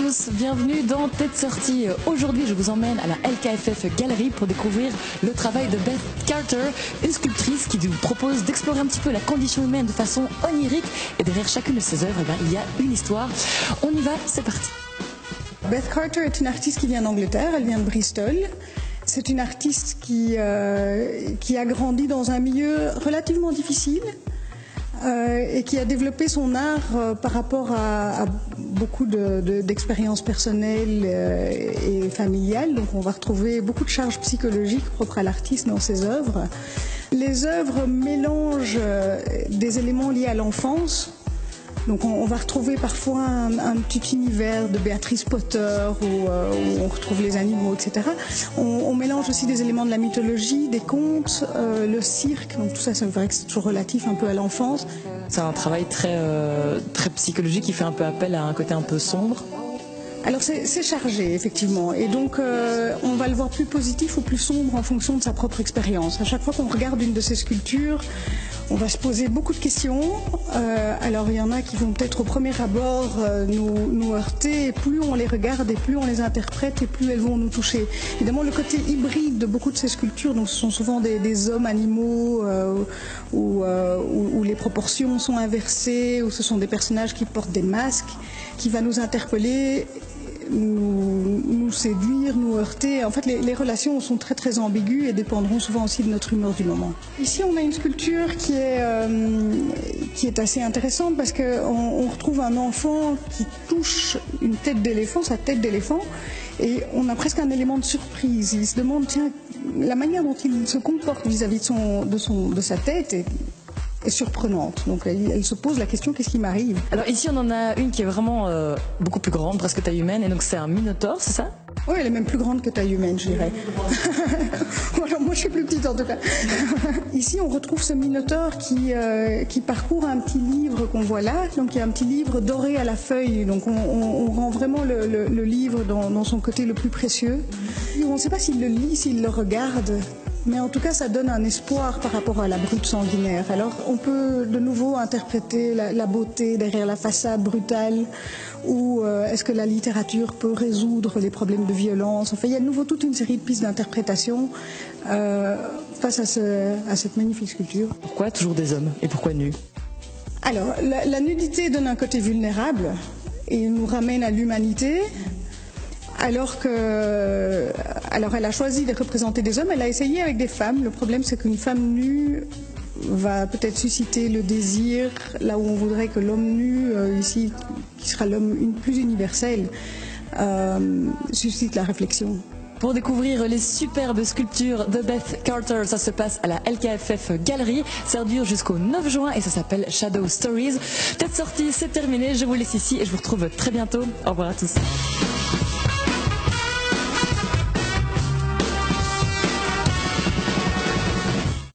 tous, bienvenue dans Tête Sortie. Aujourd'hui, je vous emmène à la LKFF Galerie pour découvrir le travail de Beth Carter, une sculptrice qui vous propose d'explorer un petit peu la condition humaine de façon onirique. Et derrière chacune de ses œuvres, il y a une histoire. On y va, c'est parti. Beth Carter est une artiste qui vient d'Angleterre, elle vient de Bristol. C'est une artiste qui a grandi dans un milieu relativement difficile. Et qui a développé son art par rapport à beaucoup d'expériences personnelles et familiales. Donc on va retrouver beaucoup de charges psychologiques propres à l'artiste dans ses œuvres. Les œuvres mélangent des éléments liés à l'enfance. Donc on va retrouver parfois un petit univers de Béatrice Potter où on retrouve les animaux, etc. On mélange aussi des éléments de la mythologie, des contes, le cirque. Donc tout ça, c'est vrai que c'est toujours relatif un peu à l'enfance. C'est un travail très psychologique qui fait un peu appel à un côté un peu sombre. Alors c'est chargé, effectivement, et donc on va le voir plus positif ou plus sombre en fonction de sa propre expérience. À chaque fois qu'on regarde une de ces sculptures, on va se poser beaucoup de questions. Alors il y en a qui vont peut-être au premier abord nous heurter, et plus on les regarde et plus on les interprète et plus elles vont nous toucher. Évidemment, le côté hybride de beaucoup de ces sculptures, donc ce sont souvent des hommes animaux où les proportions sont inversées, où ce sont des personnages qui portent des masques, qui va nous interpeller, nous séduire, nous heurter. En fait, les relations sont très très ambiguës et dépendront souvent aussi de notre humeur du moment. Ici, on a une sculpture qui est assez intéressante parce qu'on retrouve un enfant qui touche une tête d'éléphant, sa tête d'éléphant, et on a presque un élément de surprise. Il se demande, tiens, la manière dont il se comporte vis-à-vis de sa tête est surprenante. Donc elle se pose la question, qu'est-ce qui m'arrive? Alors ici on en a une qui est vraiment beaucoup plus grande, presque taille humaine, et donc c'est un minotaure, c'est ça? Oui, elle est même plus grande que taille humaine, je dirais. Alors moi je suis plus petite en tout cas. Ici on retrouve ce minotaure qui parcourt un petit livre qu'on voit là. Donc il y a un petit livre doré à la feuille. Donc on rend vraiment le livre dans son côté le plus précieux. On ne sait pas s'il le lit, s'il le regarde. Mais en tout cas, ça donne un espoir par rapport à la brute sanguinaire. Alors, on peut de nouveau interpréter la beauté derrière la façade brutale, ou est-ce que la littérature peut résoudre les problèmes de violence? Enfin, il y a de nouveau toute une série de pistes d'interprétation face à cette magnifique sculpture. Pourquoi toujours des hommes et pourquoi nus? Alors, la nudité donne un côté vulnérable et nous ramène à l'humanité. Alors elle a choisi de représenter des hommes, elle a essayé avec des femmes. Le problème, c'est qu'une femme nue va peut-être susciter le désir, là où on voudrait que l'homme nu, ici, qui sera l'homme plus universel, suscite la réflexion. Pour découvrir les superbes sculptures de Beth Carter, ça se passe à la LKFF Galerie. Ça dure jusqu'au 9 juin et ça s'appelle Shadow Stories. Tête Sortie, c'est terminé. Je vous laisse ici et je vous retrouve très bientôt. Au revoir à tous.